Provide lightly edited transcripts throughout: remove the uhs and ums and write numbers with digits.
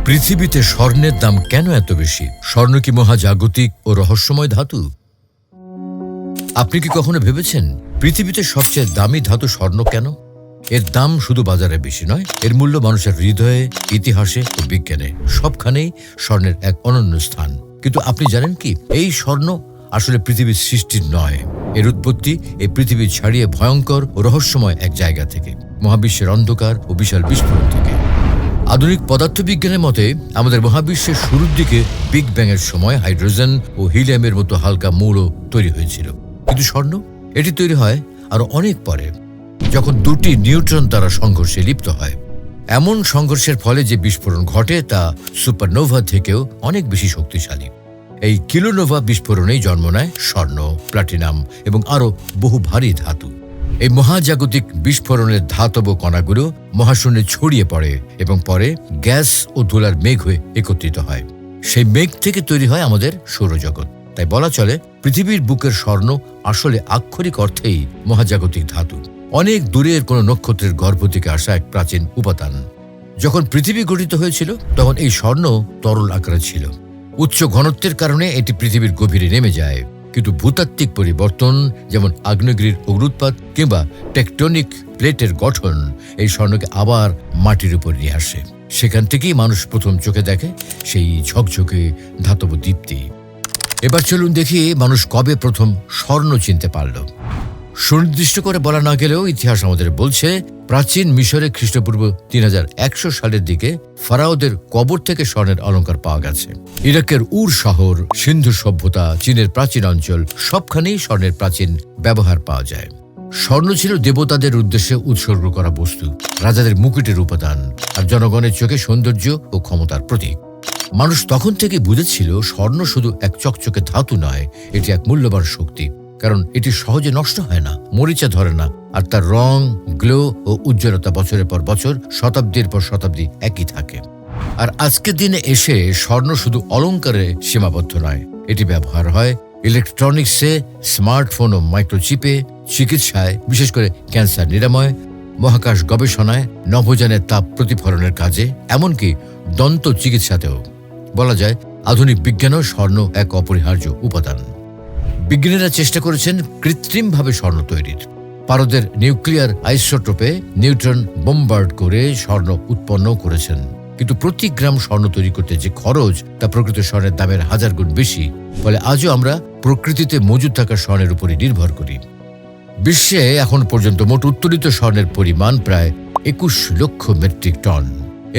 পৃথিবীতে স্বর্ণের দাম কেন এত বেশি? স্বর্ণ কি মহাজাগতিক ও রহস্যময় ধাতু? আপনি কি কখনো ভেবেছেন পৃথিবীতে সবচেয়ে দামি ধাতু স্বর্ণ কেন? এর দাম শুধু বাজারে বেশি নয়, এর মূল্য মানুষের হৃদয়ে, ইতিহাসে ও বিজ্ঞানে সবখানেই স্বর্ণের এক অনন্য স্থান। কিন্তু আপনি জানেন কি, এই স্বর্ণ আসলে পৃথিবীর সৃষ্টির নয়। এর উৎপত্তি এই পৃথিবী ছাড়িয়ে ভয়ঙ্কর ও রহস্যময় এক জায়গা থেকে, মহাবিশ্বের অন্ধকার ও বিশাল বিস্ফোরণ থেকে। আধুনিক পদার্থবিজ্ঞানের মতে আমাদের মহাবিশ্বের শুরুর দিকে বিগ ব্যাং এর সময় হাইড্রোজেন ও হিলিয়ামের মতো হালকা মৌল তৈরি হয়েছিল। কিন্তু স্বর্ণ এটি তৈরি হয় আরো অনেক পরে, যখন দুটি নিউট্রন তারা সংঘর্ষে লিপ্ত হয়। এমন সংঘর্ষের ফলে যে বিস্ফোরণ ঘটে তা সুপারনোভা থেকেও অনেক বেশি শক্তিশালী। এই কিলোনোভা বিস্ফোরণেই জন্ম নেয় স্বর্ণ, প্লাটিনাম এবং আরো বহু ভারী ধাতু। এই মহাজাগতিক বিস্ফোরণের ধাতব কণাগুলো মহাশূন্যে ছড়িয়ে পড়ে এবং পরে গ্যাস ও ধুলার মেঘ হয়ে একত্রিত হয়। সেই মেঘ থেকে তৈরি হয় আমাদের সৌরজগৎ। তাই বলা চলে পৃথিবীর বুকের স্বর্ণ আসলে আক্ষরিক অর্থেই মহাজাগতিক ধাতু, অনেক দূরের কোনো নক্ষত্রের গর্ভ থেকে আসা এক প্রাচীন উপাদান। যখন পৃথিবী গঠিত হয়েছিল তখন এই স্বর্ণ তরল আকারে ছিল। উচ্চ ঘনত্বের কারণে এটি পৃথিবীর গভীরে নেমে যায়। কিন্তু ভূতাত্ত্বিক পরিবর্তন, যেমন আগ্নেয়গিরির অগ্নুৎপাত কিংবা টেকটনিক প্লেটের গঠন, এই স্বর্ণকে আবার মাটির উপর নিয়ে আসে। সেখান থেকেই মানুষ প্রথম চোখে দেখে সেই ঝকঝকে ধাতব দীপ্তি। এবার চলুন দেখি মানুষ কবে প্রথম স্বর্ণ চিনতে পারল। সুনির্দিষ্ট করে বলা না গেলেও ইতিহাস আমাদের বলছে, প্রাচীন মিশরে খ্রিস্টপূর্ব 3100 সালের দিকে ফারাওদের কবর থেকে স্বর্ণের অলংকার পাওয়া গেছে। ইরাকের উর শহর, সিন্ধু সভ্যতা, চীনের প্রাচীন অঞ্চল সবখানেই স্বর্ণের প্রাচীন ব্যবহার পাওয়া যায়। স্বর্ণ ছিল দেবতাদের উদ্দেশ্যে উৎসর্গ করা বস্তু, রাজাদের মুকুটের উপাদান আর জনগণের চোখে সৌন্দর্য ও ক্ষমতার প্রতীক। মানুষ তখন থেকে বুঝেছিল স্বর্ণ শুধু এক চকচকে ধাতু নয়, এটি এক মূল্যবান শক্তি। কারণ এটি সহজে নষ্ট হয় না, মরিচা ধরে না, আর তার রং, গ্লো ও উজ্জ্বলতা বছরের পর বছর, শতাব্দীর পর শতাব্দী একই থাকে। আর আজকের দিনে এসে স্বর্ণ শুধু অলংকারে সীমাবদ্ধ নয়, এটি ব্যবহার হয় ইলেকট্রনিক্সে, স্মার্টফোন ও মাইক্রোচিপে, চিকিৎসায়, বিশেষ করে ক্যান্সার নিরাময়, মহাকাশ গবেষণায়, নভোযানের তাপ প্রতিফলনের কাজে, এমনকি দন্ত চিকিৎসাতেও। বলা যায় আধুনিক বিজ্ঞানেও স্বর্ণ এক অপরিহার্য উপাদান। বিজ্ঞানীরা চেষ্টা করেছেন কৃত্রিমভাবে স্বর্ণ তৈরির। পারদের নিউক্লিয়ার আইসোটোপে নিউট্রন বোম্বার্ড করে স্বর্ণ উৎপন্ন করেছেন। কিন্তু প্রতি গ্রাম স্বর্ণ তৈরি করতে যে খরচ, তা প্রকৃত স্বর্ণের দামের 1000 গুণ বেশি। ফলে আজও আমরা প্রকৃতিতে মজুদ থাকা স্বর্ণের উপরই নির্ভর করি। বিশ্বে এখন পর্যন্ত মোট উত্তোলিত স্বর্ণের পরিমাণ প্রায় 21 লক্ষ মেট্রিক টন।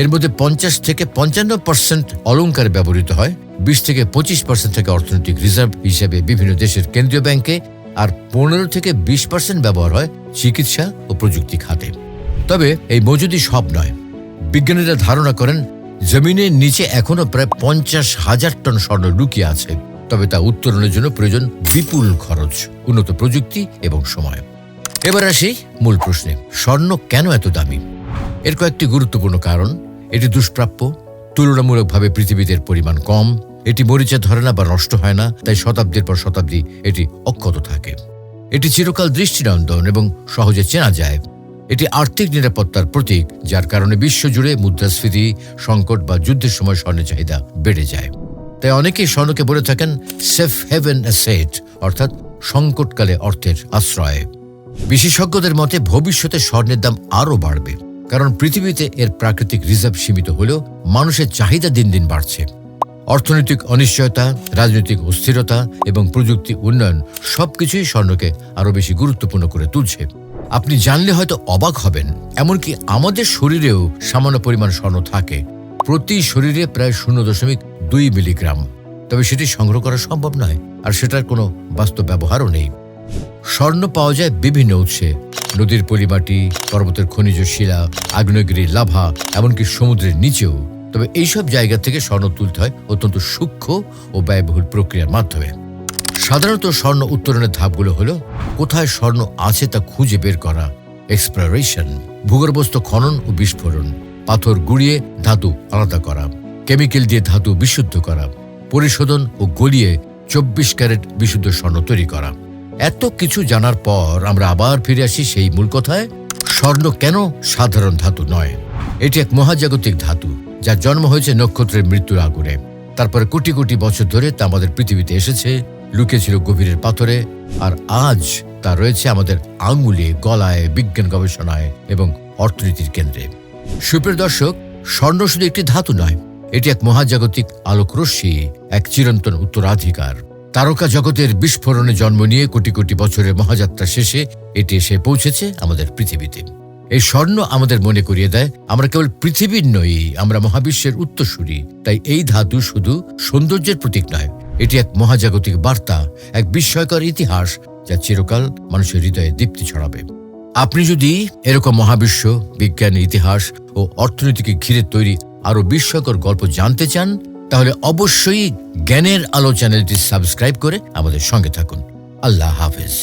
এর মধ্যে 50 থেকে 55% অলংকারে ব্যবহৃত হয়, 20 থেকে 25% থেকে অর্থনৈতিক রিজার্ভ হিসেবে বিভিন্ন দেশের কেন্দ্রীয় ব্যাংকে, আর 15 থেকে 20% ব্যবহার হয় চিকিৎসা ও প্রযুক্তি খাতে। তবে এই মজুদি সব নয়। বিজ্ঞানীরা ধারণা করেন জমিনের নিচে এখনো প্রায় 50,000 টন স্বর্ণ লুকিয়ে আছে। তবে তা উত্তোলনের জন্য প্রয়োজন বিপুল খরচ, উন্নত প্রযুক্তি এবং সময়। এবার আসি মূল প্রশ্নে, স্বর্ণ কেন এত দামি? এর কয়েকটি গুরুত্বপূর্ণ কারণ। এটি দুষ্প্রাপ্য, তুলনামূলকভাবে পৃথিবীতে এর পরিমাণ কম, এটি মরিচা ধরে না বা নষ্ট হয় না, তাই শতাব্দীর পর শতাব্দী এটি অক্ষত থাকে। এটি চিরকাল দৃষ্টিনন্দন এবং সহজে চেনা যায়। এটি আর্থিক নিরাপত্তার প্রতীক, যার কারণে বিশ্বজুড়ে মুদ্রাস্ফীতি, সংকট বা যুদ্ধের সময় স্বর্ণের চাহিদা বেড়ে যায়। তাই অনেকেই স্বর্ণকে বলে থাকেন সেফ হেভেন অ্যাসেট, অর্থাৎ সংকটকালে অর্থের আশ্রয়। বিশেষজ্ঞদের মতে ভবিষ্যতে স্বর্ণের দাম আরও বাড়বে, কারণ পৃথিবীতে এর প্রাকৃতিক রিজার্ভ সীমিত হলেও মানুষের চাহিদা দিন দিন বাড়ছে। অর্থনৈতিক অনিশ্চয়তা, রাজনৈতিক অস্থিরতা এবং প্রযুক্তি উন্নয়ন সবকিছুই স্বর্ণকে আরও বেশি গুরুত্বপূর্ণ করে তুলছে। আপনি জানলে হয়তো অবাক হবেন, এমনকি আমাদের শরীরেও সামান্য পরিমাণ স্বর্ণ থাকে, প্রতি শরীরে প্রায় 0.2 মিলিগ্রাম। তবে সেটি সংগ্রহ করা সম্ভব নয়, আর সেটার কোনো বাস্তব ব্যবহারও নেই। স্বর্ণ পাওয়া যায় বিভিন্ন উৎসে, নদীর পলিমাটি, পর্বতের খনিজ শিলা, আগ্নেয়গিরির লাভা, এমনকি সমুদ্রের নিচেও। তবে এইসব জায়গা থেকে স্বর্ণ তুলতে হয় অত্যন্ত সূক্ষ্ম ও ব্যয়বহুল প্রক্রিয়ার মাধ্যমে। সাধারণত স্বর্ণ উত্তোলনের ধাপগুলো হলো কোথায় স্বর্ণ আছে তা খুঁজে বের করা, এক্সপ্লোরেশন, ভূগর্ভস্থ খনন ও বিস্ফোরণ, পাথর গুঁড়িয়ে ধাতু আলাদা করা, কেমিক্যাল দিয়ে ধাতু বিশুদ্ধ করা, পরিশোধন ও গলিয়ে 24 ক্যারেট বিশুদ্ধ স্বর্ণ তৈরি করা। এত কিছু জানার পর আমরা আবার ফিরে আসি সেই মূল কথায়, স্বর্ণ কেন সাধারণ ধাতু নয়? এটি এক মহাজাগতিক ধাতু, যার জন্ম হয়েছে নক্ষত্রের মৃত্যুর আগুনে। তারপরে কোটি কোটি বছর ধরে তা আমাদের পৃথিবীতে এসেছে, লুকিয়েছিল গভীরের পাথরে, আর আজ তা রয়েছে আমাদের আঙুলে, গলায়, বিজ্ঞান গবেষণায় এবং অর্থনীতির কেন্দ্রে। সুপ্রিয় দর্শক, স্বর্ণ শুধু একটি ধাতু নয়, এটি এক মহাজাগতিক আলোকরশ্মি, এক চিরন্তন উত্তরাধিকার। তারকা জগতের বিস্ফোরণে জন্ম নিয়ে কোটি কোটি বছরের মহাযাত্রা শেষে এটি এসে পৌঁছেছে আমাদের পৃথিবীতে। এই স্বর্ণ আমাদের মনে করিয়ে দেয় আমরা কেবল পৃথিবীর নই, আমরা মহাবিশ্বের উত্তরসূরি। তাই এই ধাতু শুধু সৌন্দর্যের প্রতীক নয়, এটি এক মহাজাগতিক বার্তা, এক বিস্ময়কর ইতিহাস যা চিরকাল মানুষের হৃদয়ে দীপ্তি ছড়াবে। আপনি যদি এরকম মহাবিশ্ব, বিজ্ঞান, ইতিহাস ও অর্থনীতিকে ঘিরে তৈরি আরও বিস্ময়কর গল্প জানতে চান, তাহলে অবশ্যই জ্ঞানের আলো চ্যানেলটি সাবস্ক্রাইব করে আমাদের সঙ্গে থাকুন। আল্লাহ হাফেজ।